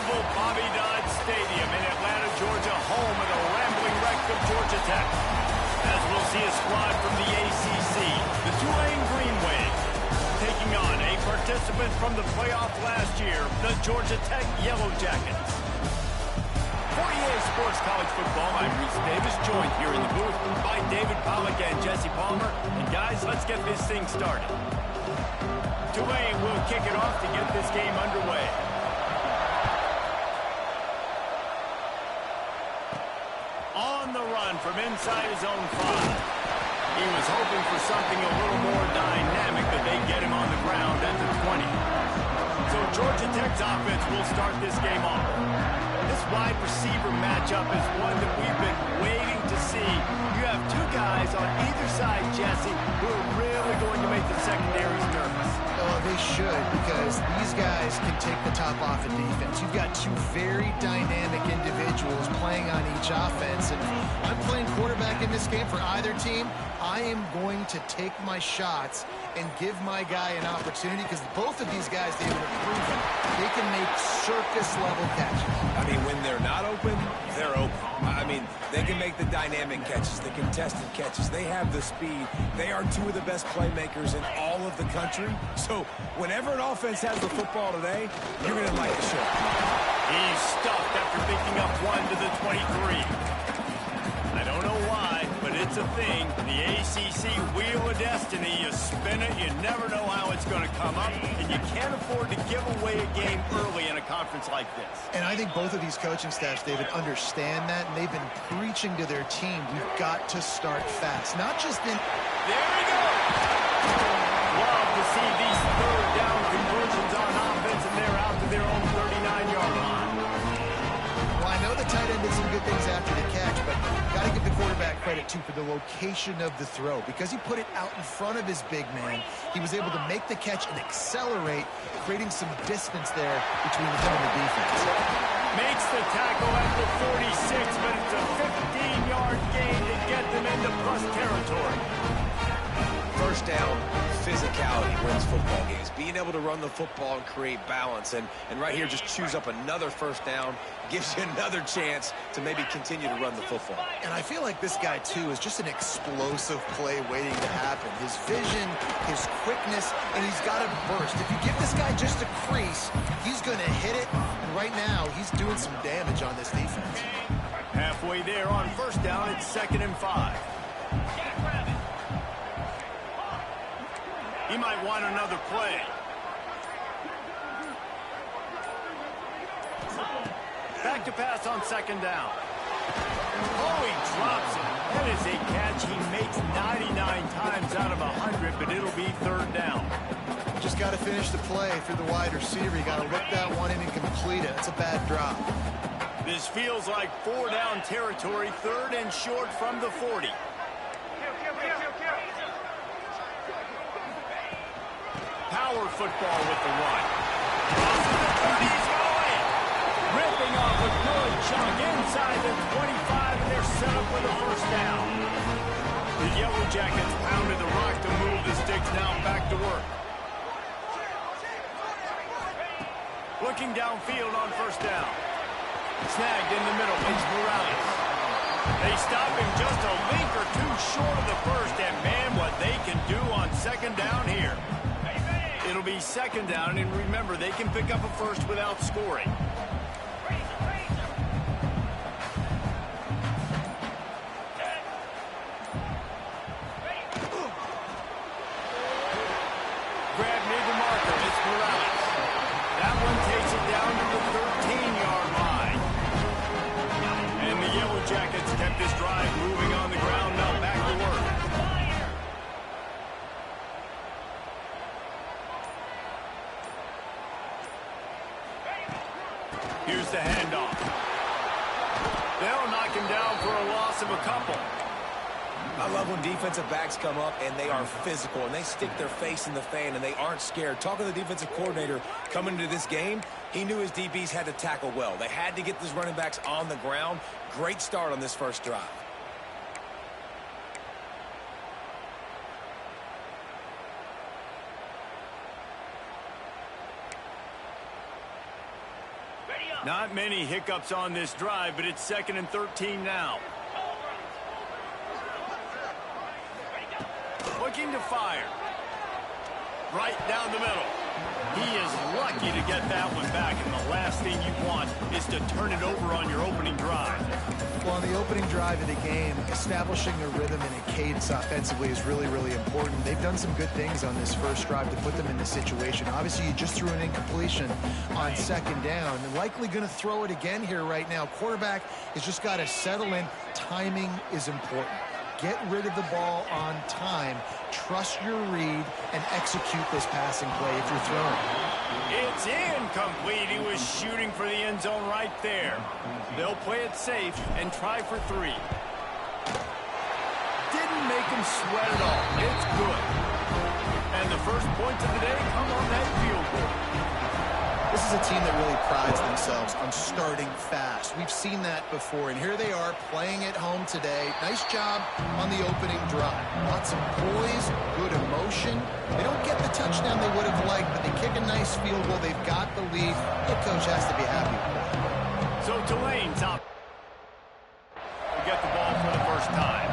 Oval Bobby Dodd Stadium in Atlanta, Georgia, home of the rambling wreck of Georgia Tech. As we'll see a squad from the ACC, the Tulane Green Wave, taking on a participant from the playoff last year, the Georgia Tech Yellow Jackets. For EA Sports College Football, I'm Reese Davis, joined here in the booth by David Pollack and Jesse Palmer. And guys, let's get this thing started. Tulane will kick it off to get this game underway. On the run from inside his own 5. He was hoping for something a little more dynamic, but they get him on the ground at the 20. So Georgia Tech's offense will start this game off. This wide receiver matchup is one that we've been waiting to see. You have two guys on either side, Jesse, who are really going to make the secondaries nervous. Oh, they should, because these guys can take the top off of defense. You've got two very dynamic individuals playing on each offense, and I'm playing quarterback in this game for either team. I am going to take my shots and give my guy an opportunity, because both of these guys, they have proven they can make circus-level catches. I mean, when they're not open, they're open. I mean, they can make the dynamic catches, the contested catches. They have the speed. They are two of the best playmakers in all of the country. So whenever an offense has the football today, you're going to like the show. He's stuffed after picking up one to the 23. I don't know why, but it's a thing. The ACC Wheel of Destiny, you spin it, you never know how it's going to come up, and you can't afford to give away a game early in a conference like this. And I think both of these coaching staffs, David, understand that, and they've been preaching to their team, we've got to start fast. Not just in... There we go! Love to see these third down conversions on offense, and they're out to their own 39-yard line. Well, I know the tight end did some good things after the catch, but got to give the quarterback credit, too, for the location of the throw. Because he put it out in front of his big man, he was able to make the catch and accelerate, creating some distance there between him and the defense. Makes the tackle at the 46, but it's a 15-yard gain to get them into plus territory. First down, physicality wins football games. Being able to run the football and create balance. And right here, just choose up another first down. Gives you another chance to maybe continue to run the football. And I feel like this guy, too, is just an explosive play waiting to happen. His vision, his quickness, and he's got a burst. If you give this guy just a crease, he's going to hit it. And right now, he's doing some damage on this defense. Halfway there on first down, it's 2nd and 5. He might want another play. Back to pass on 2nd down. Oh, he drops it. That is a catch he makes 99 times out of 100, but it'll be 3rd down. Just got to finish the play through the wide receiver. You got to look that one in and complete it. It's a bad drop. This feels like 4-down territory, 3rd and short from the 40. Power football with the run. Crosses the 30, he's going. Ripping off a good chunk inside the 25, and they're set up for the first down. The Yellow Jackets pounded the rock to move the sticks, now back to work. Looking downfield on first down. Snagged in the middle, it's Morales. They stop him just a link or two short of the first, and man, what they can do on 2nd down here. It'll be 2nd down, and remember, they can pick up a first without scoring. Grab near the marker, it's Morales. That one takes it down to the 13-yard line. And the Yellow Jackets kept this drive moving on the ground, now back to work. Here's the handoff. They'll knock him down for a loss of a couple. I love when defensive backs come up and they are physical and they stick their face in the fan and they aren't scared. Talking to the defensive coordinator coming into this game, he knew his DBs had to tackle well. They had to get these running backs on the ground. Great start on this first drive. Ready up. Not many hiccups on this drive, but it's 2nd and 13 now. Looking to fire. Right down the middle. He is lucky to get that one back, and the last thing you want is to turn it over on your opening drive. Well, on the opening drive of the game, establishing a rhythm and a cadence offensively is really, really important. They've done some good things on this first drive to put them in this situation. Obviously, you just threw an incompletion on 2nd down. Likely going to throw it again here right now. Quarterback has just got to settle in. Timing is important. Get rid of the ball on time. Trust your read and execute this passing play if you're throwing. It's incomplete. He was shooting for the end zone right there. They'll play it safe and try for 3. Didn't make him sweat at all. It's good. And the first points of the day come on that field goal. This is a team that really prides themselves on starting fast. We've seen that before, and here they are playing at home today. Nice job on the opening drive. Lots of poise, good emotion. They don't get the touchdown they would have liked, but they kick a nice field goal. They've got the lead. The coach has to be happy with that. So Tulane's up. We get the ball for the first time.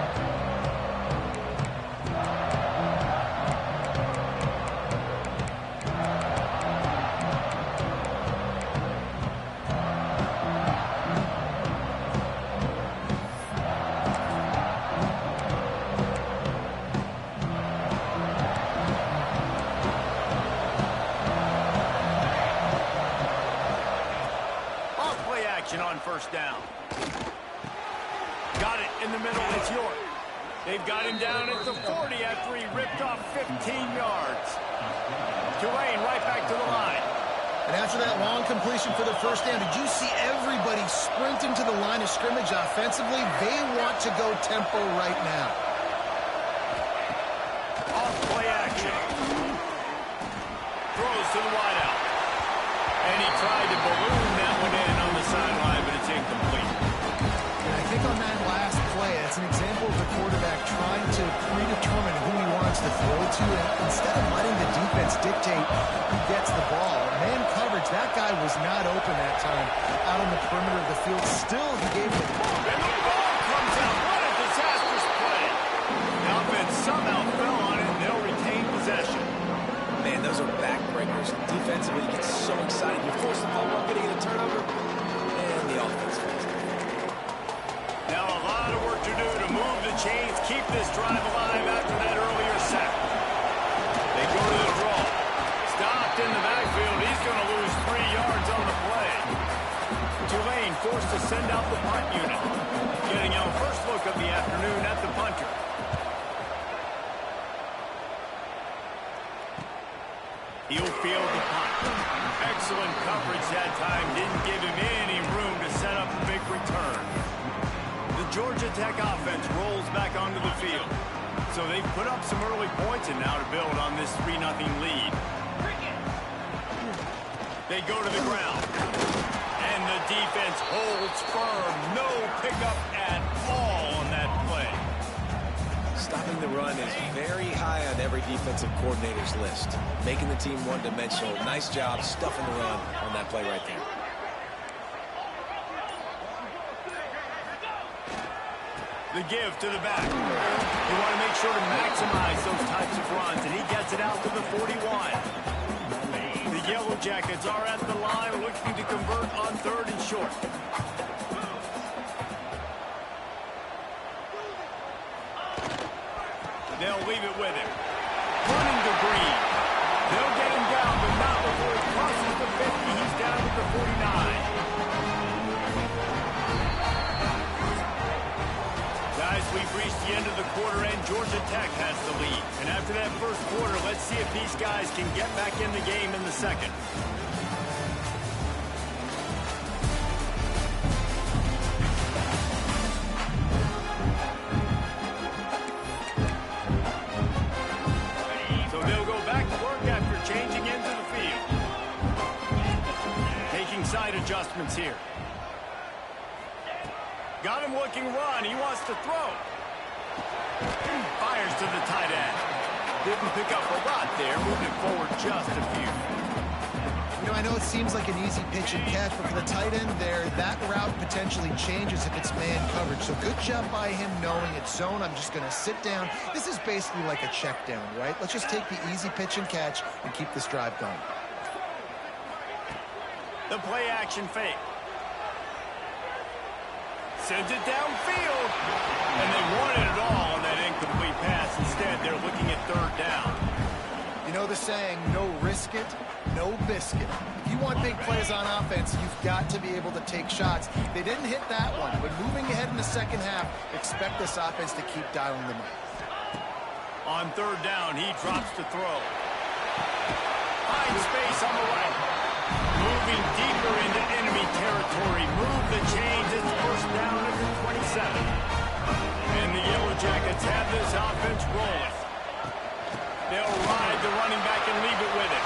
On first down. Got it in the middle. It's York. They've got him down at the 40 after he ripped off 15 yards. Tulane right back to the line. And after that long completion for the first down, did you see everybody sprinting to the line of scrimmage offensively? They want to go tempo right now. Off play action. Throws to the wideout. And he tried to balloon that one in on the sideline, but it's incomplete. And I think on that last play, that's an example of the quarterback trying to predetermine who he wants to throw to, and instead of letting the defense dictate who gets the ball. Man coverage, that guy was not open that time out on the perimeter of the field. Still, he gave it. And the ball comes out. What a disastrous play. The offense somehow fell on it, and they'll retain possession. Man, those are backbreakers. Defensively, you get so excited. You force the ball up, getting a turnover, and the offense falls. Now a lot of work to do to move the chains, keep this drive alive after that earlier sack. They go to the draw. Stopped in the backfield. He's going to lose 3 yards on the play. Tulane forced to send out the punt unit. Getting our first look of the afternoon at the punter. He'll field the punt. Excellent coverage that time. Didn't give him any room to set up a big return. The Georgia Tech offense rolls back onto the field. So they've put up some early points and now to build on this 3-0 lead. They go to the ground. And the defense holds firm. No pickup at all on that play. Stopping the run is very high on every defensive coordinator's list. Making the team one-dimensional. Nice job stuffing the run on that play right there. The give to the back. You want to make sure to maximize those types of runs, and he gets it out to the 41. The Yellow Jackets are at the line looking to convert on 3rd and short. They'll leave it with him. Running to Green. They'll get him down, but not before he crosses the 50. He's down at the 49. Guys, we've reached the end of the quarter, and Georgia Tech has the lead. And after that first quarter, let's see if these guys can get back in the game in the second. Adjustments here. Got him looking run. He wants to throw. Fires to the tight end. Didn't pick up a lot there. Moving forward just a few. I know it seems like an easy pitch and catch, but for the tight end there, that route potentially changes if it's man coverage. So good job by him knowing it's zone. I'm just going to sit down. This is basically like a check down, right? Let's just take the easy pitch and catch and keep this drive going. The play action fake. Sends it downfield. And they wanted it all on that incomplete pass. Instead, they're looking at third down. You know the saying, no risk it, no biscuit. If you want big plays on offense, you've got to be able to take shots. They didn't hit that one, but moving ahead in the second half, expect this offense to keep dialing them up. On third down, he drops to throw. Finds space on the right. Moving deeper into enemy territory. Move the chains. It's first down at the 27. And the Yellow Jackets have this offense rolling. They'll ride the running back and leave it with it.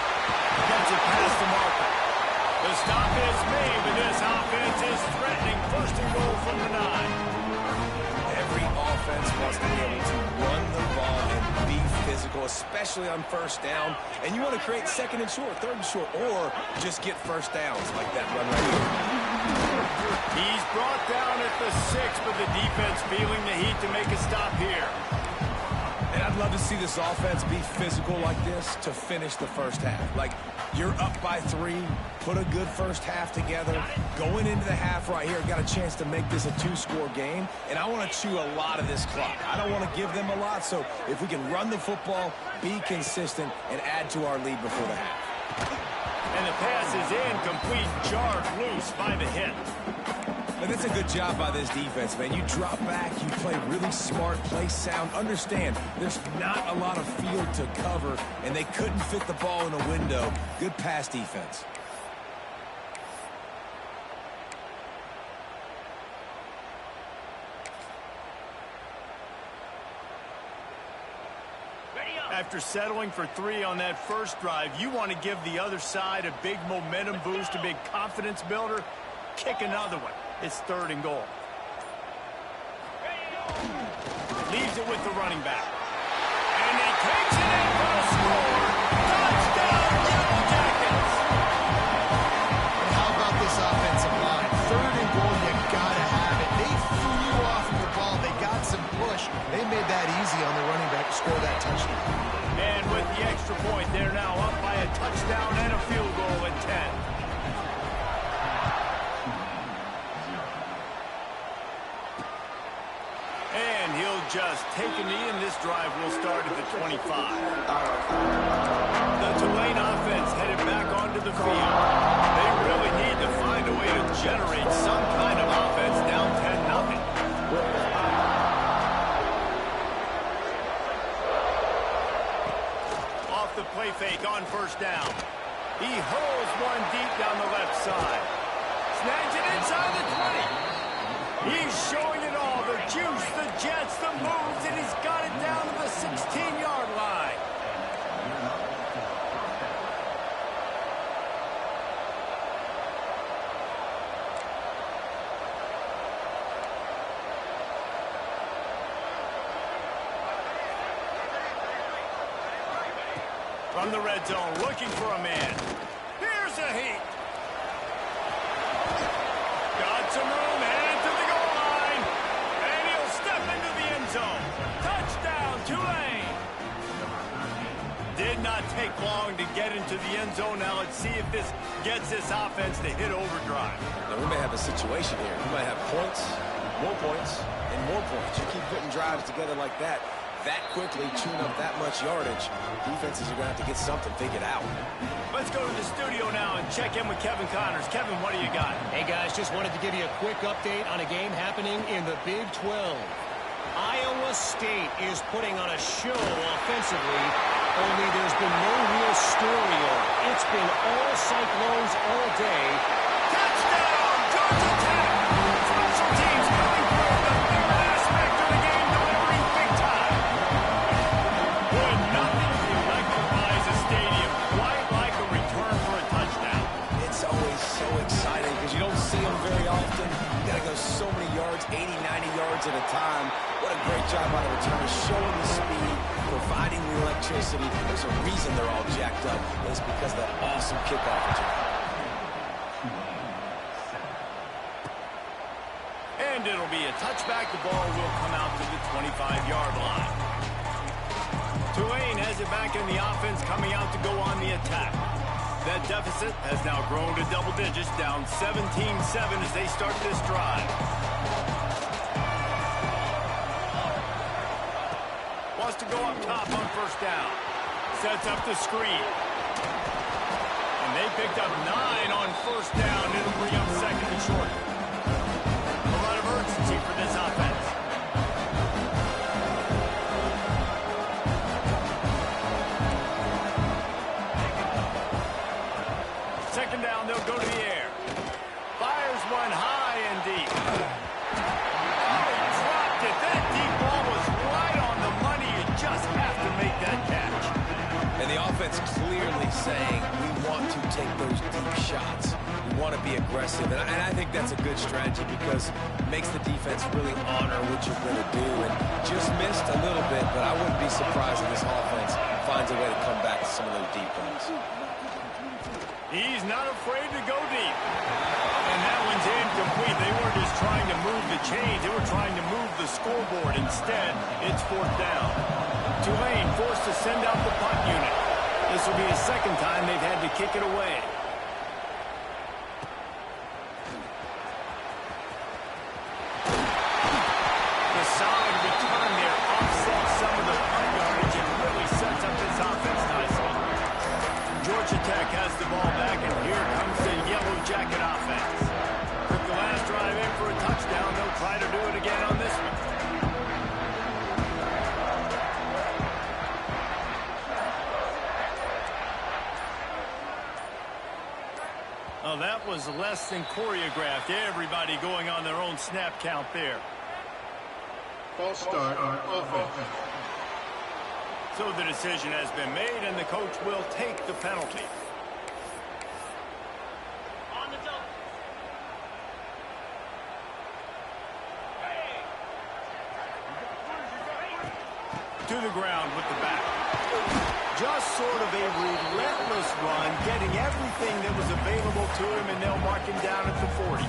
Gets it past the marker. The stop is made, but this offense is threatening. First and goal from the 9. Every offense wants to be able to run the ball and be physical, especially on first down. And you want to create second and short, third and short, or just get first downs like that run right here. He's brought down at the 6, but the defense feeling the heat to make a stop here. And I'd love to see this offense be physical like this to finish the first half. Like, you're up by 3, put a good first half together. Going into the half right here, got a chance to make this a 2-score game, and I want to chew a lot of this clock. I don't want to give them a lot, so if we can run the football, be consistent, and add to our lead before the half. And the pass is incomplete, jarred loose by the hit. And that's a good job by this defense, man. You drop back, you play really smart, play sound. Understand, there's not a lot of field to cover, and they couldn't fit the ball in a window. Good pass defense. After settling for 3 on that first drive, you want to give the other side a big momentum boost, a big confidence builder. Kick another one. It's third and goal. Leaves it with the running back. And he takes it in for a score. Touchdown, Yellow Jackets! And how about this offensive line? Third and goal, you gotta have it. They flew off the ball. They got some push. They made that easy on the running back to score that touchdown. And with the extra point, they're now up by a touchdown and a field goal at 10. And he'll just take a knee, and this drive will start at the 25. The Tulane offense headed back onto the field. They really need to find a way to generate some kind of offense down 10-0. Off the play fake on first down. He hurls one deep down the left side. Snags it inside the 20. He's showing it all, the juice, the jets, the moves, and he's got it down to the 16-yard line. From the red zone, looking for a man. Here's a heat. Got some room, headed to the goal line. And he'll step into the end zone. Touchdown, Tulane. Did not take long to get into the end zone. Now let's see if this gets this offense to hit overdrive. Now, we may have a situation here. We might have points, and more points. You keep putting drives together like that quickly, tune up that much yardage, defenses are going to have to get something figured out. Let's go to the studio now and check in with Kevin Connors. Kevin, what do you got? Hey, guys, just wanted to give you a quick update on a game happening in the Big 12. Iowa State is putting on a show offensively, only there's been no real story on it. It's been all Cyclones all day. Touchdown, Georgia Tech! Special teams coming through the favorite aspect of the game, delivering big time. Boy, nothing electrifies a stadium quite like a return for a touchdown. It's always so exciting because you don't see them very often. You got to go so many yards, 80, 90 yards at a time. What a great job by the returners, showing the speed, providing the electricity. There's a reason they're all jacked up. It's because of that awesome kickoff return. And it'll be a touchback. The ball will come out to the 25-yard line. Tulane has it back in the offense, coming out to go on the attack. That deficit has now grown to double digits, down 17-7 as they start this drive. Wants to go up top on first down. Sets up the screen. And they picked up 9 on first down. It'll bring up second and short. A lot of urgency for this offense. Second down, they'll go to the air. Fires one high and deep. Oh, he dropped it. That deep ball was right on the money. You just have to make that catch. And the offense clearly saying, we want to take those deep shots. We want to be aggressive. And I think that's a good strategy because it makes the defense really honor what you're going to do. And just missed a little bit, but I wouldn't be surprised if this offense finds a way to come back to some of those deep ones. He's not afraid to go deep. And that one's incomplete. They weren't just trying to move the chains. They were trying to move the scoreboard. Instead, it's fourth down. Tulane forced to send out the punt unit. This will be the second time they've had to kick it away. The solid return there offsets some of the punt yardage and really sets up this offense nicely. Georgia Tech has the ball back, and here comes the Yellow Jacket offense. Took the last drive in for a touchdown. They'll try to do it again on this one. Oh, that was less than choreographed. Everybody going on their own snap count there. False start on offense. So the decision has been made, and the coach will take the penalty. On the double. To the ground with the back. Just sort of a relentless run, getting everything that was available to him, and they'll mark him down at the 40.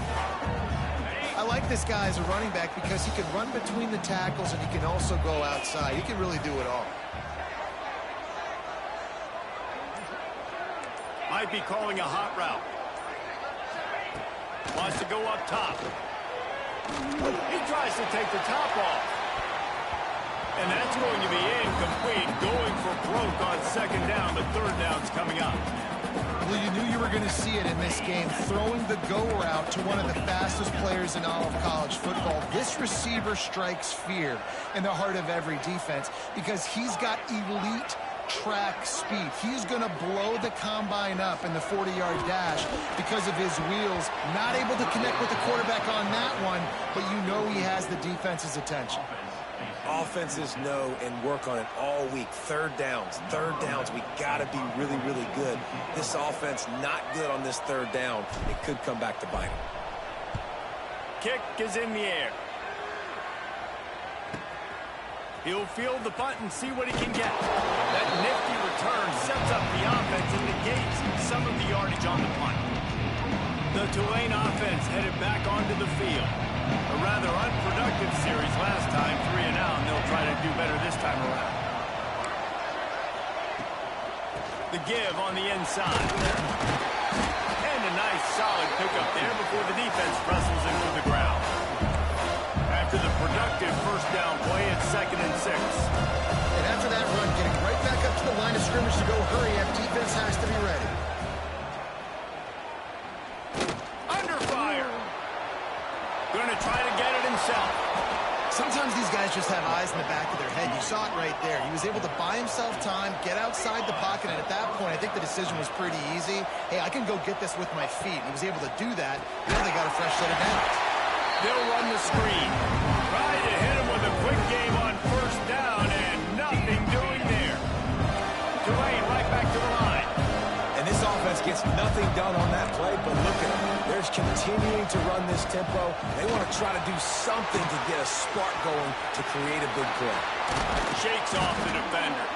I like this guy as a running back because he can run between the tackles and he can also go outside. He can really do it all. Might be calling a hot route. Wants to go up top. He tries to take the top off. And that's going to be incomplete. Going for broke on second down, but third down's coming up. Well, you knew you were going to see it in this game. Throwing the go route to one of the fastest players in all of college football. This receiver strikes fear in the heart of every defense because he's got elite track speed. He's going to blow the combine up in the 40-yard dash because of his wheels. Not able to connect with the quarterback on that one, but you know he has the defense's attention. Offenses know and work on it all week. Third downs. We got to be really, really good. This offense not good on this third down. It could come back to bite him. Kick is in the air. He'll field the punt and see what he can get. That nifty return sets up the offense and negates some of the yardage on the punt. The Tulane offense headed back onto the field. A rather unproductive series last time, 3 and out, and they'll try to do better this time around. The give on the inside. And a nice solid pickup there before the defense wrestles into the ground. After the productive first down play, it's 2nd and 6. And after that run, getting right back up to the line of scrimmage to go hurry up, defense has to be ready. Under fire. Going to try to get it himself. Sometimes these guys just have eyes in the back of their head. You saw it right there. He was able to buy himself time, get outside the pocket, and at that point, I think the decision was pretty easy. Hey, I can go get this with my feet. He was able to do that. Now they got a fresh set of downs. They'll run the screen. Try to hit him with a quick game on first down, and nothing doing there. Tulane right back to the line. And this offense gets nothing done on that play, but look at them. They're continuing to run this tempo. They want to try to do something to get a spark going to create a big play. Shakes off the defender.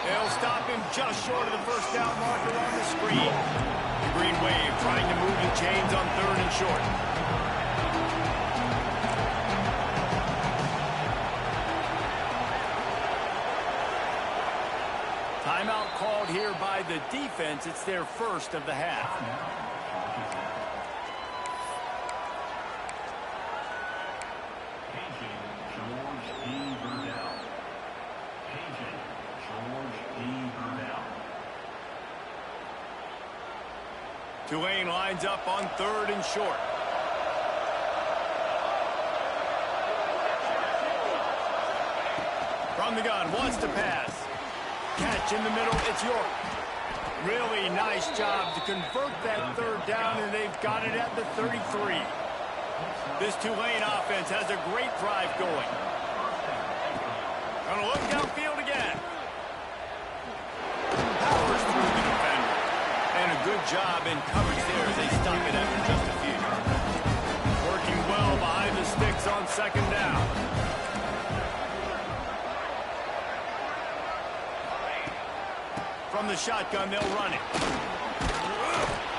They'll stop him just short of the first down marker on the screen. The Green Wave trying to move the chains on 3rd and short. Timeout called here by the defense. It's their first of the half. Tulane lines up on 3rd and short. From the gun, wants to pass. Catch in the middle, it's York. Really nice job to convert that 3rd down, and they've got it at the 33. This Tulane offense has a great drive going. Gonna look downfield again. Powers through the defender. And a good job in coverage there as they stop it after just a few. Working well behind the sticks on 2nd down. From the shotgun, they'll run it.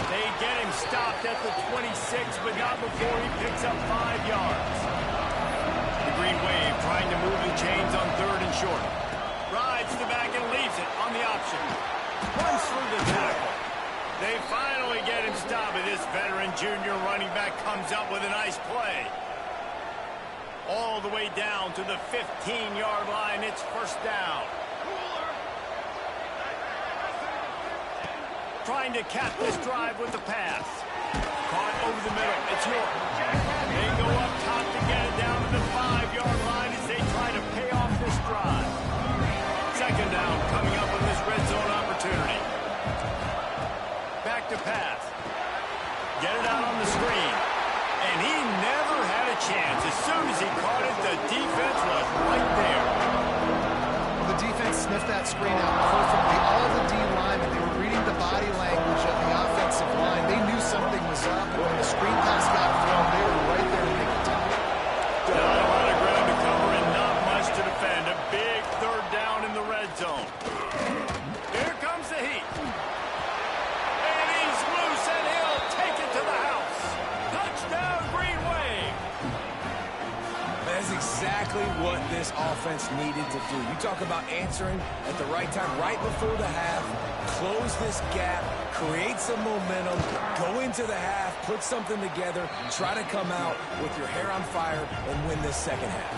They get him stopped at the 26, but not before he picks up 5 yards. The Green Wave trying to move the chains on 3rd and short. Rides the back and leaves it on the option. Runs through the tackle. They finally get him stopped, and this veteran junior running back comes up with a nice play. All the way down to the 15-yard line. It's 1st down. Trying to cap this drive with the pass. Caught over the middle. It's York. They go up top to get it down to the 5-yard line as they try to pay off this drive. 2nd down coming up on this red zone opportunity. Back to pass. Get it out on the screen. And he never had a chance. As soon as he caught it, the defense was right there. The defense sniffed that screen out perfectly. All the D linemen, they were reading the body language of the offensive line. They knew something was up, and when the screen pass got thrown, they were right there to make the tackle. Not a lot of ground to cover and not much to defend. A big 3rd down in the red zone. Here comes the heat. And he's loose, and he'll take it to the house. Touchdown, Green Wave. That's exactly what this offense needed to do. You talk about answering at the right time, right before the half, close this gap, create some momentum, go into the half, put something together, try to come out with your hair on fire and win this 2nd half.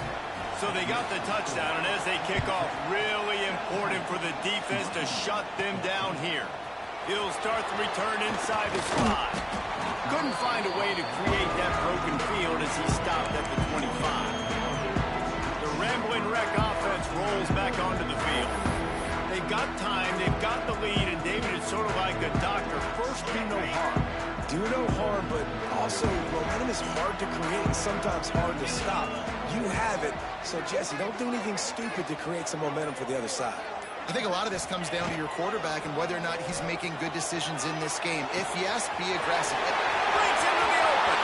So they got the touchdown, and as they kick off, really important for the defense to shut them down here. He'll start the return inside the slot. Couldn't find a way to create that broken field as he stopped at the 25. The rambling wreck offense rolls back onto the field. They've got time, they've got the lead, and David is sort of like a doctor. First, do no harm. Do no harm, but also momentum is hard to create and sometimes hard to stop. You have it, so Jesse, don't do anything stupid to create some momentum for the other side. I think a lot of this comes down to your quarterback and whether or not he's making good decisions in this game. If yes, be aggressive. Breaks into the open.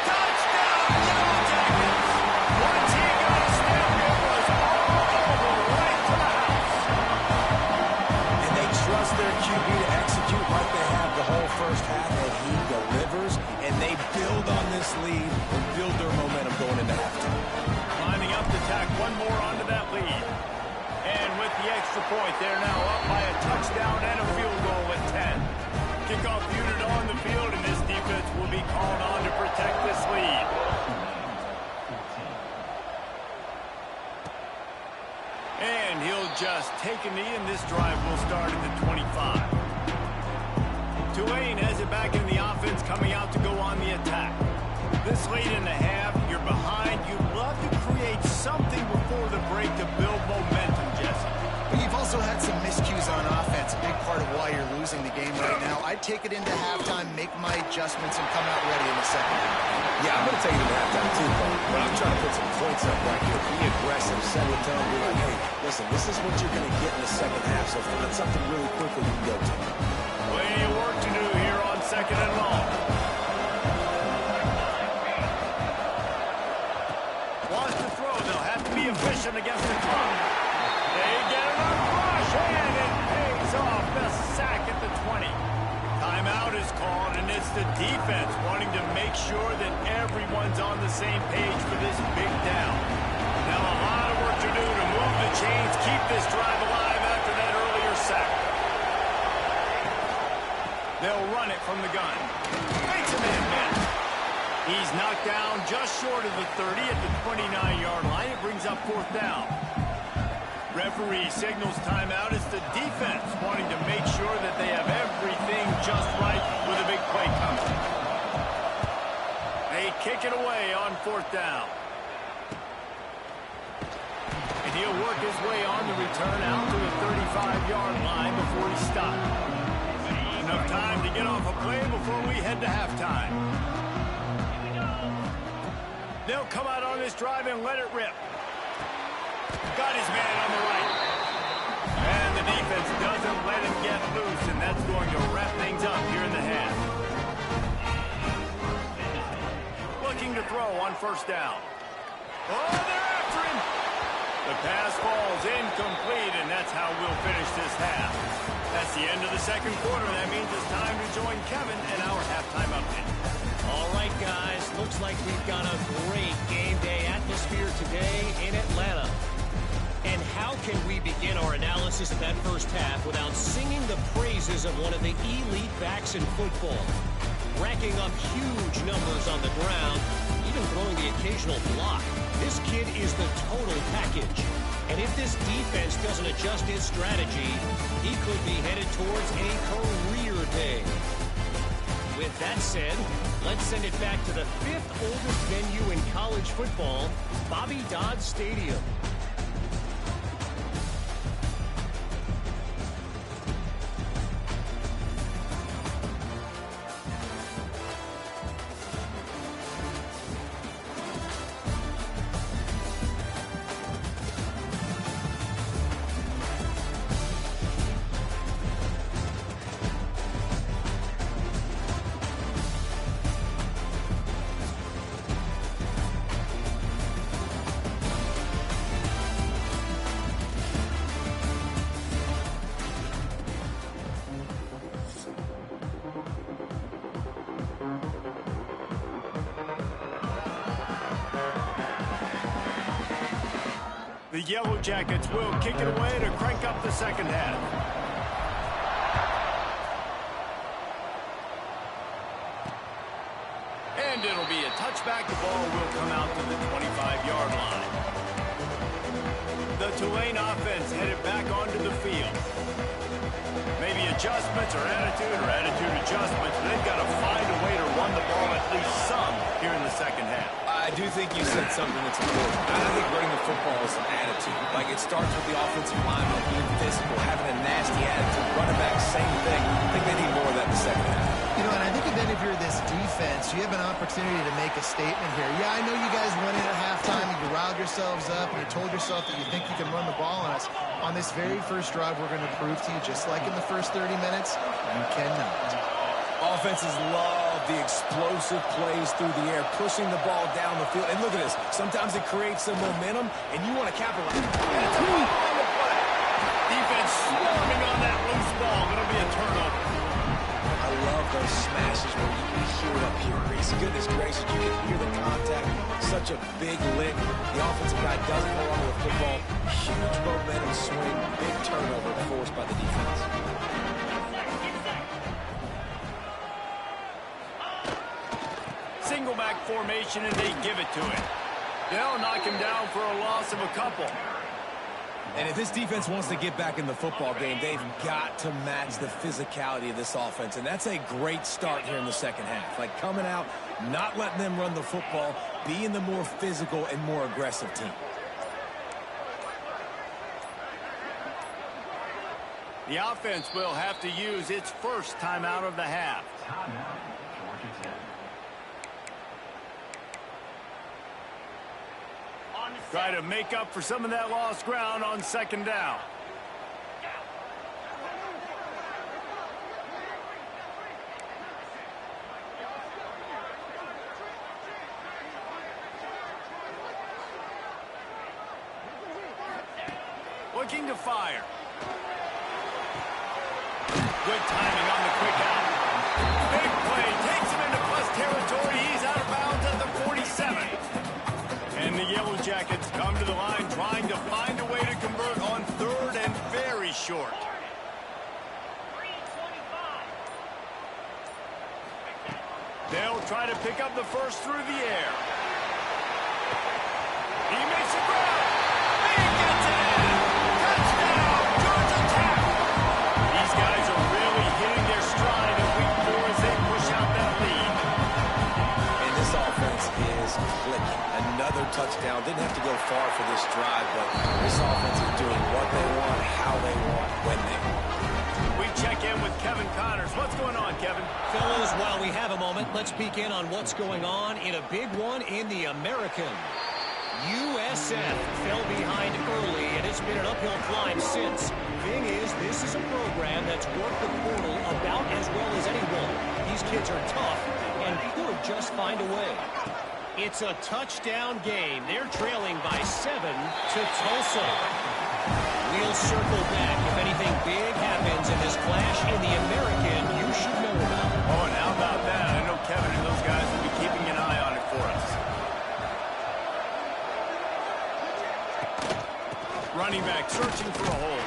Touchdown, Yellow Jackets. Once he got a snap, it was all over right to the house. And they trust their QB to execute like they have the whole 1st half, and he delivers, and they build on this lead and build their momentum going into halftime. Lining up to tack one more onto that lead. And with the extra point, they're now up by a touchdown and a field goal at 10. Kickoff unit on the field, and this defense will be called on to protect this lead. And he'll just take a knee, and this drive will start at the 25. Tulane has it back in the offense, coming out to go on the attack. This late in the half, you're behind. You'd love to create something before the break to build momentum, Jesse. But you've also had some miscues on offense, a big part of why you're losing the game right now. I'd take it into halftime, make my adjustments, and come out ready in the 2nd half. Yeah, I'm going to take it into halftime too, but I'm trying to put some points up right here. Be aggressive, set the tone, be like, hey, listen, this is what you're going to get in the 2nd half, so find something really quickly you can go to. Plenty of work to do here on 2nd and long. Wants to throw. They'll have to be efficient against the clock. defense wanting to make sure that everyone's on the same page for this big down. Now a lot of work to do to move the chains, keep this drive alive after that earlier sack. They'll run it from the gun. Makes a man miss. He's knocked down just short of the 30 at the 29-yard line. It brings up 4th down. Referee signals timeout. It's the defense wanting to make sure that they have everything just right with a big play coming. They kick it away on 4th down. And he'll work his way on the return out to the 35-yard line before he stops. Enough time to get off a play before we head to halftime. They'll come out on this drive and let it rip. Got his man on the right. And the defense doesn't let him get loose, and that's going to wrap things up here in the half. Looking to throw on 1st down. Oh, they're after him. The pass falls incomplete, and that's how we'll finish this half. That's the end of the 2nd quarter. That means it's time to join Kevin and our halftime update. All right, guys. Looks like we've got a great game day atmosphere today in Atlanta. And how can we begin our analysis of that first half without singing the praises of one of the elite backs in football? Racking up huge numbers on the ground, even throwing the occasional block. This kid is the total package. And if this defense doesn't adjust its strategy, he could be headed towards a career day. With that said, let's send it back to the 5th oldest venue in college football, Bobby Dodd Stadium. The Yellow Jackets will kick it away to crank up the 2nd half. And it'll be a touchback. The ball will come out to the 25-yard line. The Tulane offense headed back onto the field. Maybe adjustments or attitude adjustments. They've got to find a way to run the ball at least some here in the 2nd half. I do think you said something that's important. I think running the football is an attitude. Like, it starts with the offensive lineman being physical, having a nasty attitude. Running back, same thing. I think they need more of that in the 2nd half. You know, and I think then if you're this defense, you have an opportunity to make a statement here. Yeah, I know you guys went in at halftime and you riled yourselves up and you told yourself that you think you can run the ball on us. On this very first drive, we're going to prove to you, just like in the first 30 minutes, you cannot. Offenses love the explosive plays through the air, pushing the ball down the field. And look at this. Sometimes it creates some momentum, and you want to capitalize. And it's a ball on the play. Defense swarming on that loose ball. It'll be a turnover. I love those smashes where you can hear it up here, Reese. Goodness gracious, you can hear the contact. Such a big lick. The offensive guy doesn't hold on to the football. Huge momentum swing. Big turnover forced by the defense. Single back formation, and they give it to him. They'll knock him down for a loss of a couple. And if this defense wants to get back in the football game, they've got to match the physicality of this offense. And that's a great start here in the 2nd half. Like, coming out, not letting them run the football, being the more physical and more aggressive team. The offense will have to use its first timeout of the half. Try to make up for some of that lost ground on 2nd down. Looking to fire. Good timing on the quick out. Big play. Takes him into plus territory. They'll try to pick up the first through the air. He makes a grab. He gets it in. Touchdown, Georgia Tech. These guys are really hitting their stride in week 4 as they push out that lead. And this offense is clicking. Another touchdown. Didn't have to go far for this drive, but this offense is doing what they want, how they want, when they want. We check in with Kevin Connors. What's going on, Kevin? Fellas, while we have a moment, let's peek in on what's going on in a big one in the American. USF fell behind early, and it's been an uphill climb since. Thing is, this is a program that's worked the portal about as well as anyone. These kids are tough and could just find a way. It's a touchdown game. They're trailing by 7 to Tulsa. We'll circle back if anything big happens in this clash in the American you should know about. Oh, and how about that? I know Kevin and those guys will be keeping an eye on it for us. Running back searching for a hole.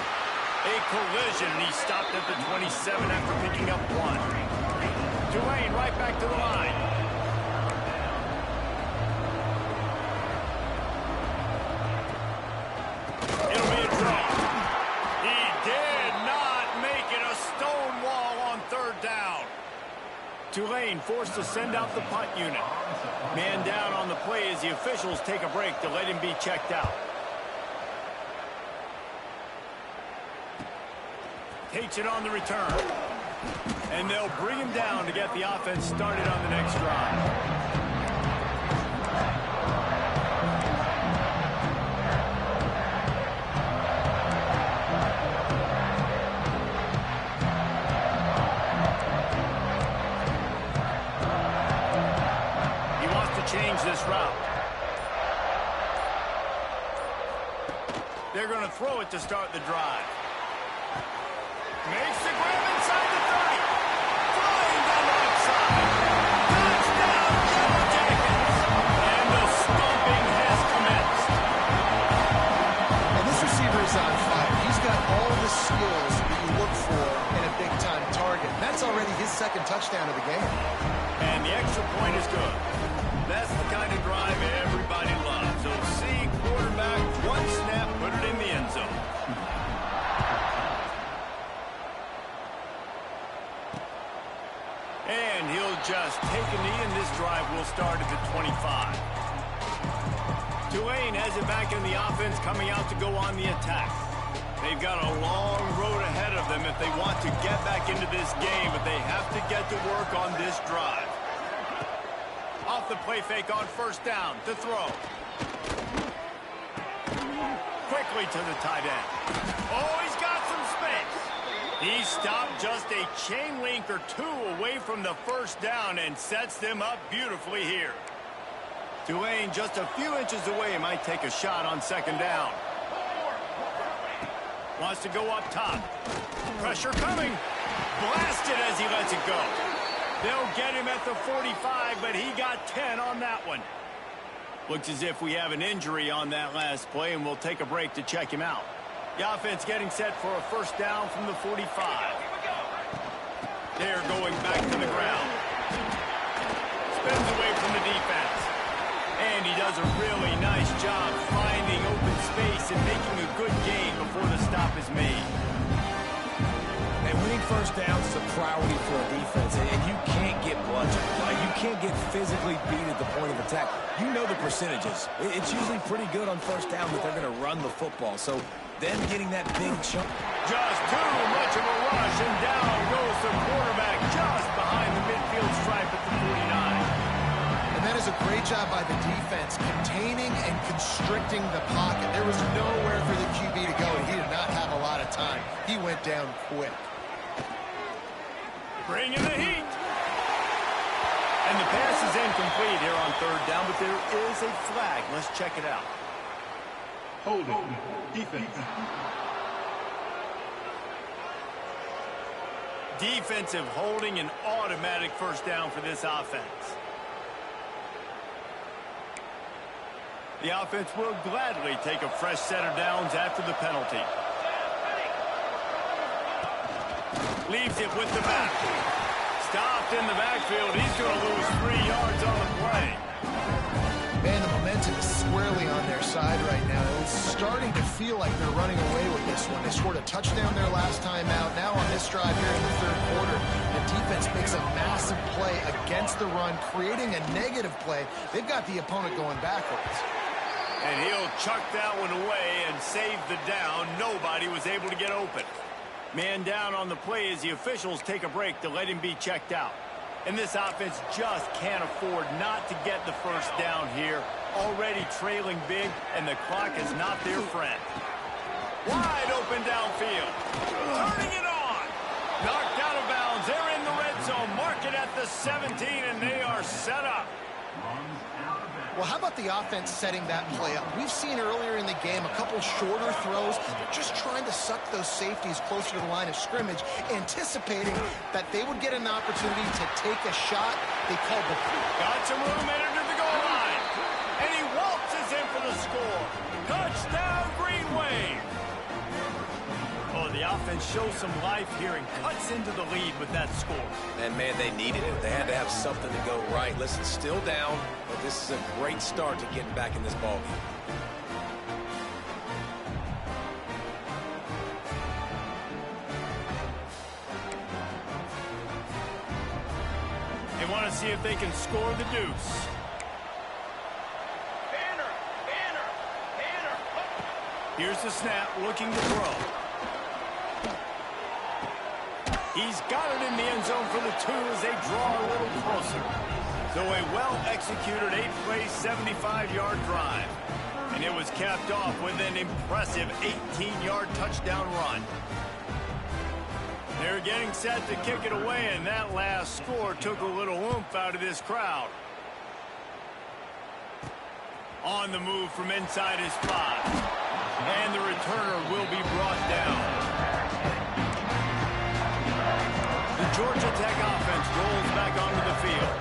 A collision, and he stopped at the 27 after picking up 1. Tulane right back to the line. It'll be a draw. He did not make it. A stone wall on 3rd down. Tulane forced to send out the punt unit. Man down on the play as the officials take a break to let him be checked out. Takes it on the return. And they'll bring him down to get the offense started on the next drive. Change this route. They're going to throw it to start the drive. Makes the grab inside the 30. Flying down the left side. Touchdown, Yellow Jackets. And the stomping has commenced. And this receiver is on fire. He's got all the skills that you look for in a big-time target. That's already his 2nd touchdown of the game. And the extra point is good. That's the kind of drive everybody loves. So see quarterback, 1 snap, put it in the end zone. And he'll just take a knee, and this drive will start at the 25. Tulane has it back in the offense, coming out to go on the attack. They've got a long road ahead of them if they want to get back into this game, but they have to get to work on this drive. Off the play fake on 1st down to throw. Quickly to the tight end. Oh, he's got some space. He stopped just a chain link or 2 away from the 1st down and sets them up beautifully here. Tulane just a few inches away, might take a shot on 2nd down. Wants to go up top. Pressure coming. Blasted as he lets it go. They'll get him at the 45, but he got 10 on that one. Looks as if we have an injury on that last play, and we'll take a break to check him out. The offense getting set for a 1st down from the 45. They're going back to the ground. Spins away from the defense. And he does a really nice job finding open space and making a good gain before the stop is made. And winning 1st downs is a priority for a defense, and you can't get bludgeoned. You can't get physically beat at the point of attack. You know the percentages. It's usually pretty good on 1st down that they're going to run the football. So them getting that big chunk. Just too much of a rush, and down goes the quarterback just behind the midfield stripe at the 49. And that is a great job by the defense, containing and constricting the pocket. There was nowhere for the QB to go, and he did not have a lot of time. He went down quick. Bringing the heat. And the pass is incomplete here on 3rd down, but there is a flag. Let's check it out. Holding. Defense. Defensive holding, an automatic 1st down for this offense. The offense will gladly take a fresh set of downs after the penalty. Leaves it with the back. stopped in the backfield. He's going to lose 3 yards on the play. Man, the momentum is squarely on their side right now. It's starting to feel like they're running away with this one. They scored a touchdown their last time out. Now on this drive here in the third quarter, the defense makes a massive play against the run, creating a negative play. They've got the opponent going backwards. And he'll chuck that one away and save the down. Nobody was able to get open. Man down on the play as the officials take a break to let him be checked out. And this offense just can't afford not to get the first down here. Already trailing big, and the clock is not their friend. Wide open downfield. Turning it on. Knocked out of bounds. They're in the red zone. Mark it at the 17, and they are set up. Well, how about the offense setting that play up? We've seen earlier in the game a couple shorter throws. They're just trying to suck those safeties closer to the line of scrimmage, anticipating that they would get an opportunity to take a shot. They called the... Got some room entered to the goal line. And he waltzes in for the score. Touchdown, Green Wave. Oh, the offense shows some life here and cuts into the lead with that score. And, man, they needed it. They had to have something to go right. Listen, still down, but this is a great start to getting back in this ballgame. They want to see if they can score the deuce. Here's the snap, looking to throw. He's got it in the end zone for the 2 as they draw a little closer. So a well-executed 8-play, 75-yard drive. And it was capped off with an impressive 18-yard touchdown run. They're getting set to kick it away, and that last score took a little oomph out of this crowd. On the move from inside his spot. And the returner will be brought down. The Georgia Tech offense rolls back onto the field.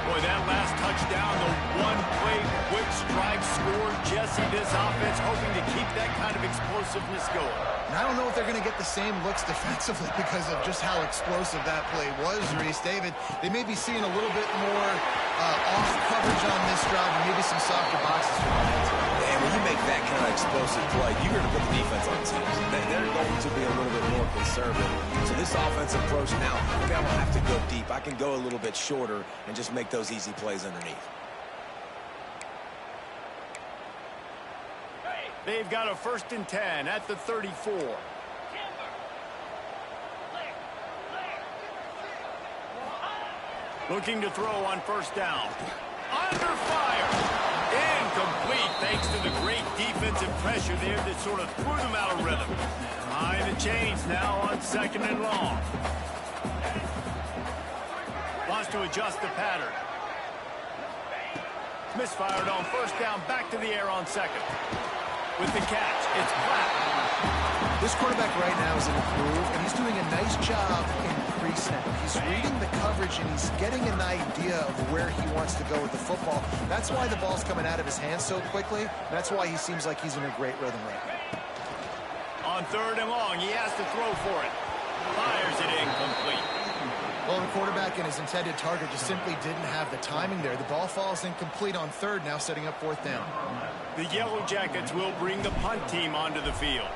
Boy, that last touchdown, the one-play quick strike score. Jesse, this offense hoping to keep that kind of explosiveness going. And I don't know if they're going to get the same looks defensively because of just how explosive that play was, Reese. David, they may be seeing a little bit more off coverage on this drive and maybe some softer boxes for offense. And when you make that kind of explosive play, you're going to put the defense on teams. They're going to be a little bit more conservative. So this offensive approach now, okay, I don't have to go deep. I can go a little bit shorter and just make those easy plays underneath. They've got a 1st and 10 at the 34. Looking to throw on 1st down. Under fire. Incomplete thanks to the great defensive pressure there that sort of threw them out of rhythm. Behind the chains now on 2nd and long. Wants to adjust the pattern. Misfired on 1st down, back to the air on 2nd. With the catch, it's Platt. This quarterback right now is in a groove, and he's doing a nice job in pre-snap. He's reading the coverage, and he's getting an idea of where he wants to go with the football. That's why the ball's coming out of his hands so quickly. That's why he seems like he's in a great rhythm right now. On 3rd and long, he has to throw for it. Fires it incomplete. Well, the quarterback and his intended target just simply didn't have the timing there. The ball falls incomplete on 3rd, now setting up 4th down. The Yellow Jackets will bring the punt team onto the field.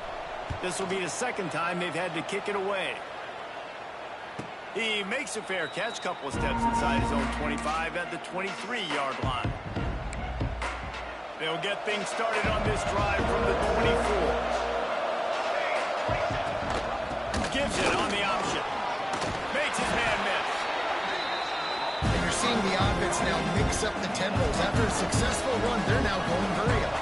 This will be the 2nd time they've had to kick it away. He makes a fair catch, couple of steps inside his own 25 at the 23-yard line. They'll get things started on this drive from the 24. Gives it on the option. Makes his man miss. And you're seeing the offense now mix up the tempos. After a successful run, they're now going hurry up.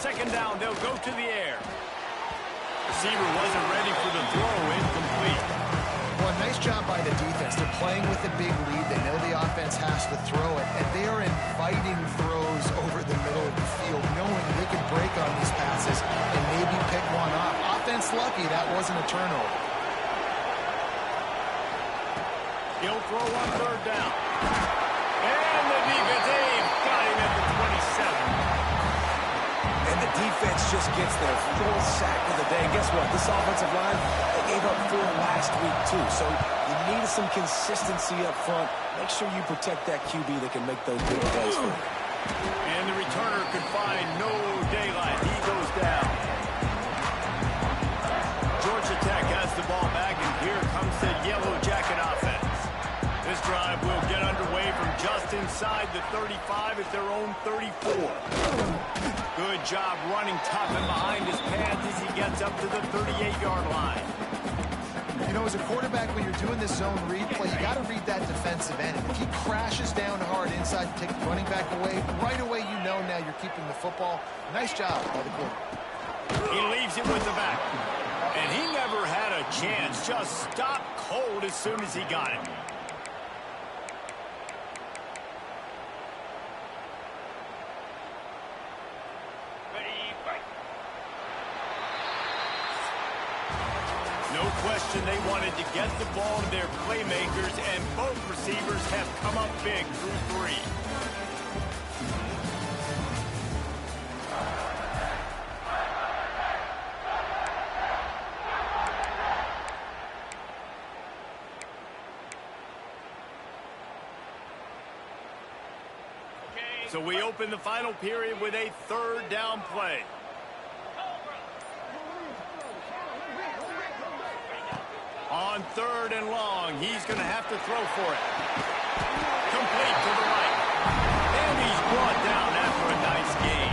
Second down, they'll go to the air. Receiver wasn't ready for the throw, incomplete. Well, nice job by the defense. They're playing with a big lead. They know the offense has to throw it, and they are inviting throws over the middle of the field, knowing they can break on these passes and maybe pick one off. Offense lucky that wasn't a turnover. He'll throw on 3rd down. And the defense got him at the 27. defense just gets their fourth sack of the day. And guess what? This offensive line, they gave up 4 last week, too. So you need some consistency up front. Make sure you protect that QB that can make those big plays for you. And the returner could find no daylight. He goes down. Georgia Tech has the ball back, and here comes the Yellow Jacket offense. This drive will get underway from just inside the 35 at their own 34. Good job running tough and behind his pads as he gets up to the 38-yard line. You know, as a quarterback, when you're doing this zone read play, you got to read that defensive end. If he crashes down hard inside to take the running back away, right away you know now you're keeping the football. Nice job by the quarterback. He leaves it with the back. And he never had a chance. Just stopped cold as soon as he got it. No question they wanted to get the ball to their playmakers, and both receivers have come up big through 3. So we open the final period with a 3rd down play. On 3rd and long, he's going to have to throw for it. Complete to the right. And he's brought down after a nice gain.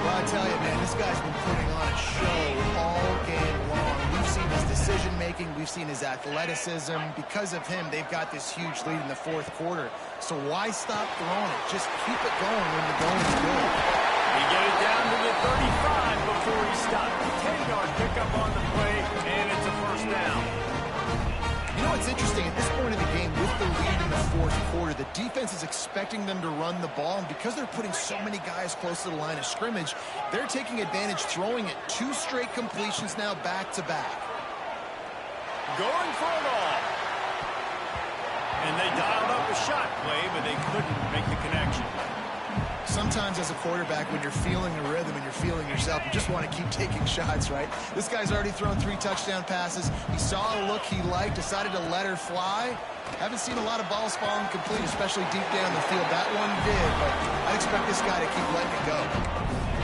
Well, I tell you, man, this guy's been putting on a show all game long. We've seen his decision-making. We've seen his athleticism. Because of him, they've got this huge lead in the 4th quarter. So why stop throwing it? Just keep it going when the going is good. He get it down to the 35 before he stopped. 10-yard pickup on the play, and it's a 1st down. You know what's interesting? At this point in the game, with the lead in the 4th quarter, the defense is expecting them to run the ball, and because they're putting so many guys close to the line of scrimmage, they're taking advantage, throwing it 2 straight completions now back-to-back. Going for it all. And they dialed up a shot play, but they couldn't make the connection. Sometimes as a quarterback, when you're feeling the rhythm and you're feeling yourself, you just want to keep taking shots, right? This guy's already thrown 3 touchdown passes. He saw a look he liked, decided to let her fly. Haven't seen a lot of balls falling complete, especially deep down the field. That one did, but I expect this guy to keep letting it go.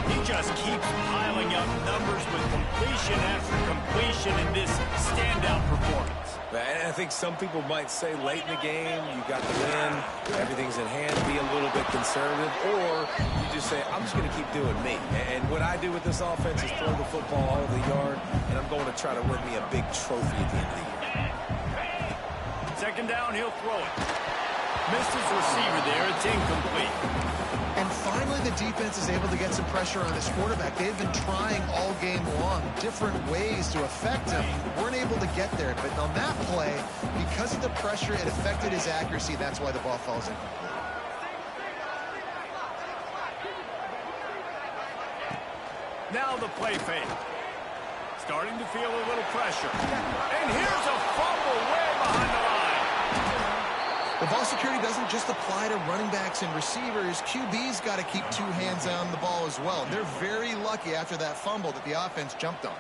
He just keeps piling up numbers with completion after completion in this standout performance. And I think some people might say late in the game, you got the win, everything's in hand, be a little bit conservative, or you just say, I'm just going to keep doing me. And what I do with this offense is throw the football all over the yard, and I'm going to try to win me a big trophy at the end of the year. 2nd down, he'll throw it. Missed his receiver there, it's incomplete. And finally, the defense is able to get some pressure on this quarterback. They've been trying all game long different ways to affect him. Weren't able to get there, but on that play, because of the pressure, it affected his accuracy. That's why the ball falls incomplete. Now the play fake. Starting to feel a little pressure. And here's a fumble way behind the line. The ball security doesn't just apply to running backs and receivers. QB's got to keep 2 hands on the ball as well. And they're very lucky after that fumble that the offense jumped on.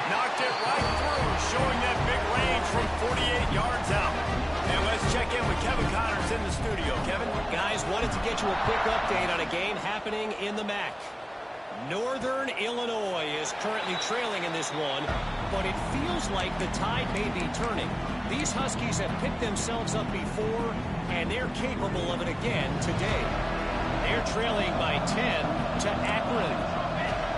Knocked it right through, showing that big range from 48 yards out. And let's check in with Kevin Connors in the studio. Kevin? Guys, wanted to get you a quick update on a game happening in the MAC. Northern Illinois is currently trailing in this one, but it feels like the tide may be turning. These Huskies have picked themselves up before, and they're capable of it again today. They're trailing by 10 to Akron.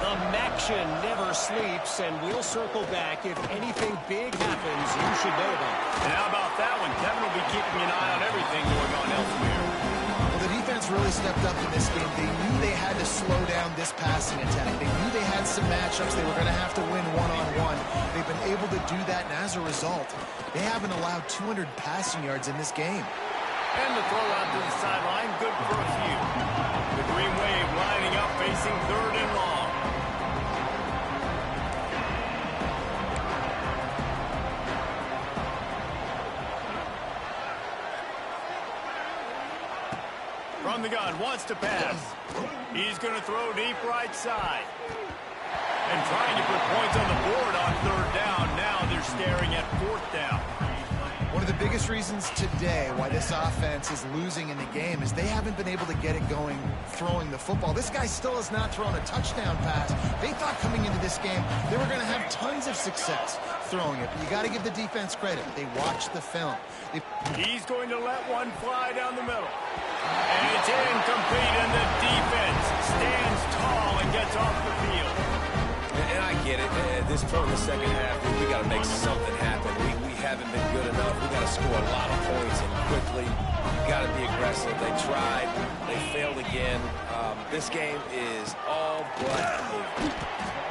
The MACtion never sleeps, and we'll circle back if anything big happens you should know about. And how about that one? Kevin will be keeping an eye on everything going on elsewhere. Well, the defense really stepped up in this game. They knew they had to slow down this passing attack. They knew they had some matchups they were going to have to win one-on-one. They've been able to do that, and as a result, they haven't allowed 200 passing yards in this game. And the throw out to the sideline, good for a few. The Green Wave lining up, facing 3rd and long. From the gun, wants to pass. He's going to throw deep right side. And trying to put points on the board on third down. Now they're staring at fourth down. One of the biggest reasons today why this offense is losing in the game is they haven't been able to get it going throwing the football. This guy still has not thrown a touchdown pass. They thought coming into this game they were going to have tons of success throwing it. But you got to give the defense credit. They watched the film. He's going to let one fly down the middle. And it's incomplete, and the defense stands tall and gets off the field. And I get it. At this point in the second half, we got to make something happen. We haven't been good enough. We got to score a lot of points and quickly. Got to be aggressive. They tried. They failed again. This game is all but over.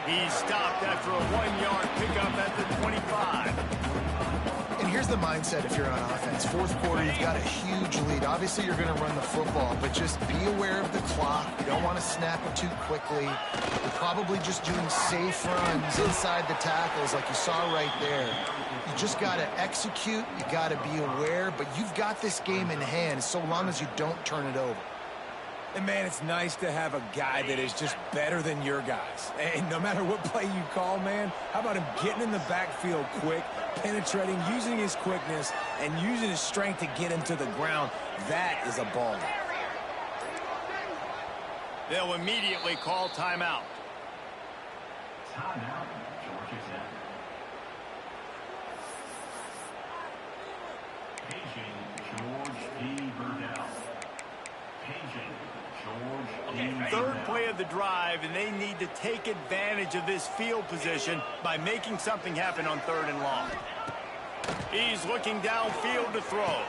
He's stopped after a 1-yard pickup at the 25. And here's the mindset if you're on offense. Fourth quarter, you've got a huge lead. Obviously, you're going to run the football, but just be aware of the clock. You don't want to snap it too quickly. You're probably just doing safe runs inside the tackles like you saw right there. You just got to execute. You got to be aware, but you've got this game in hand so long as you don't turn it over. And, man, it's nice to have a guy that is just better than your guys. And no matter what play you call, man, how about him getting in the backfield quick, penetrating, using his quickness, and using his strength to get him to the ground? That is a baller. They'll immediately call timeout. Timeout, Georgia Tech. Paging George D. Burdell. Paging George D. Third play of the drive, and they need to take advantage of this field position by making something happen on third and long. He's looking downfield to throw.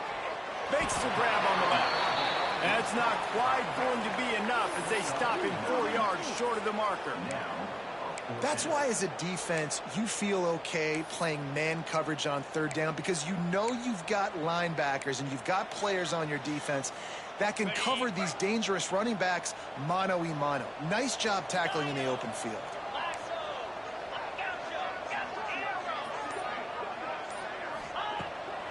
Makes the grab on the left. That's not quite going to be enough as they stop him 4 yards short of the marker. That's why, as a defense, you feel okay playing man coverage on third down because you know you've got linebackers and you've got players on your defense that can cover these dangerous running backs mano-a-mano. Nice job tackling in the open field.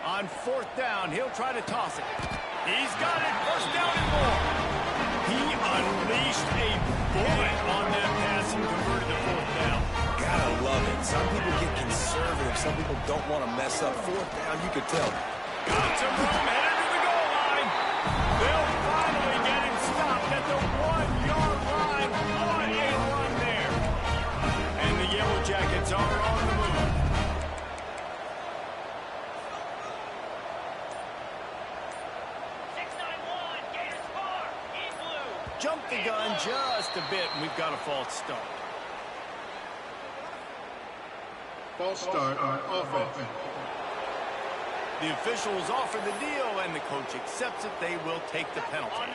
On fourth down, he'll try to toss it. He's got it. First down and more. He unleashed a bullet on that pass and converted to fourth down. Gotta love it. Some people get conservative. Some people don't want to mess up. Fourth down, you could tell. Got some room, headed to the goal line. They'll finally get him stopped at the 1-yard line. What a run there. And the Yellow Jackets are on the move. Jumped the gun just a bit, and we've got a false start. False start on offense. The officials offer the deal, and the coach accepts it. They will take the penalty.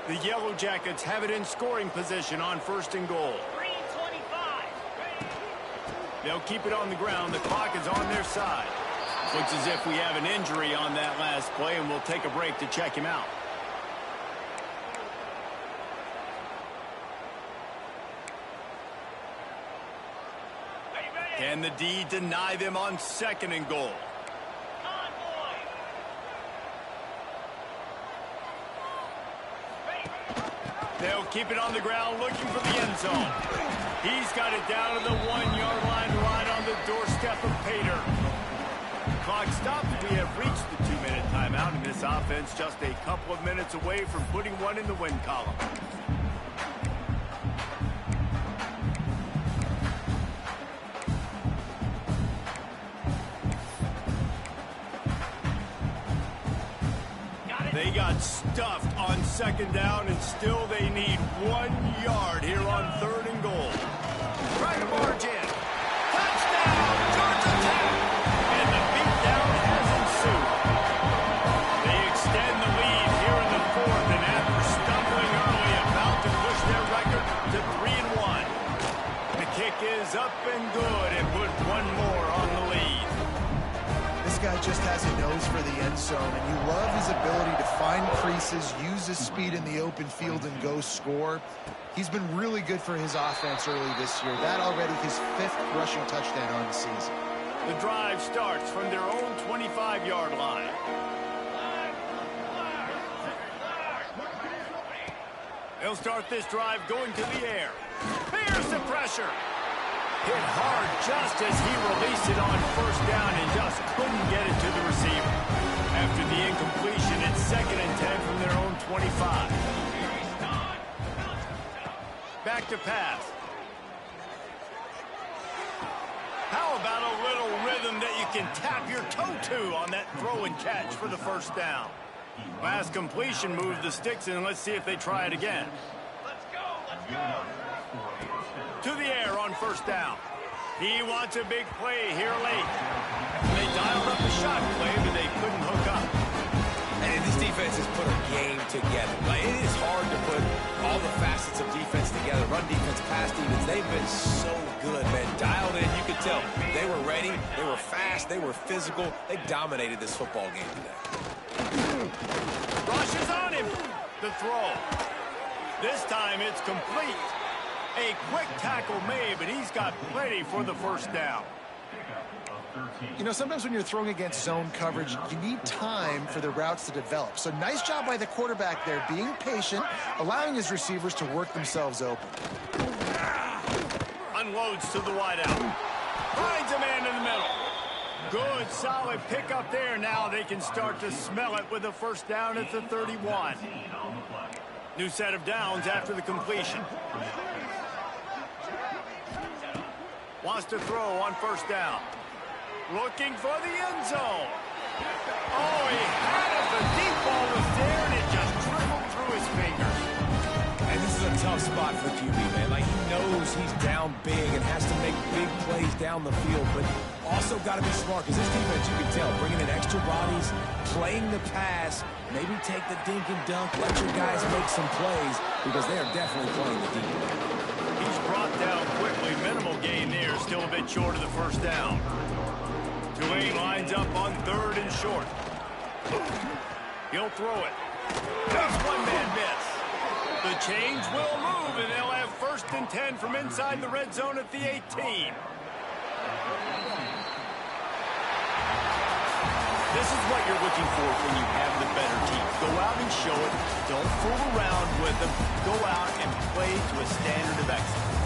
The Yellow Jackets have it in scoring position on first and goal. 3:25. They'll keep it on the ground. The clock is on their side. Looks as if we have an injury on that last play, and we'll take a break to check him out. Can the D deny them on second and goal? They'll keep it on the ground looking for the end zone. He's got it down to the 1-yard line right on the doorstep of Pater. Clock stopped. We have reached the 2-minute timeout, and this offense just a couple of minutes away from putting one in the win column. They got stuffed on second down, and still they need 1 yard here on third and goal. Trying to barge in. Touchdown, Georgia Tech! And the beatdown has ensued. They extend the lead here in the fourth, and after stumbling early, about to push their record to 3-1. The kick is up and good, and put one more on the lead. This guy just has a nose for the end zone, and you love his ability to find creases, use his speed in the open field, and go score. He's been really good for his offense early this year. That already his 5th rushing touchdown on the season. The drive starts from their own 25-yard line. They'll start this drive going to the air. Here's the pressure. Hit hard just as he released it on first down and just couldn't get it to the receiver. After the incompletion, it's 2nd and 10 from their own 25. Back to pass. How about a little rhythm that you can tap your toe to on that throw and catch for the first down? Last completion moved the sticks in. Let's see if they try it again. To the air on first down. He wants a big play here late. They dialed up the shot play, but they couldn't hook up. And this defense has put a game together. Like, it is hard to put all the facets of defense together. Run defense, pass defense. They've been so good, man. Dialed in, you could tell. They were ready. They were fast. They were physical. They dominated this football game today. Rush is on him. The throw. This time it's complete. A quick tackle made, but he's got plenty for the first down. You know, sometimes when you're throwing against zone coverage, you need time for the routes to develop. So nice job by the quarterback there, being patient, allowing his receivers to work themselves open. Unloads to the wideout. Finds a man in the middle. Good, solid pickup there. Now they can start to smell it with a first down at the 31. New set of downs after the completion. Wants to throw on first down. Looking for the end zone. Oh, he had it. The deep ball was there, and it just dribbled through his fingers. And this is a tough spot for QB, man. Like, he knows he's down big and has to make big plays down the field, but also got to be smart, because this defense, you can tell, bringing in extra bodies, playing the pass, maybe take the dink and dunk, let your guys make some plays, because they are definitely playing the deep. He's brought down quickly. Minimal gain there. Still a bit short of the first down. Tulane lines up on 3rd and short. He'll throw it. Just one man miss. The change will move, and they'll have 1st and 10 from inside the red zone at the 18. This is what you're looking for when you have the better team. Go out and show it. Don't fool around with them. Go out and play to a standard of excellence.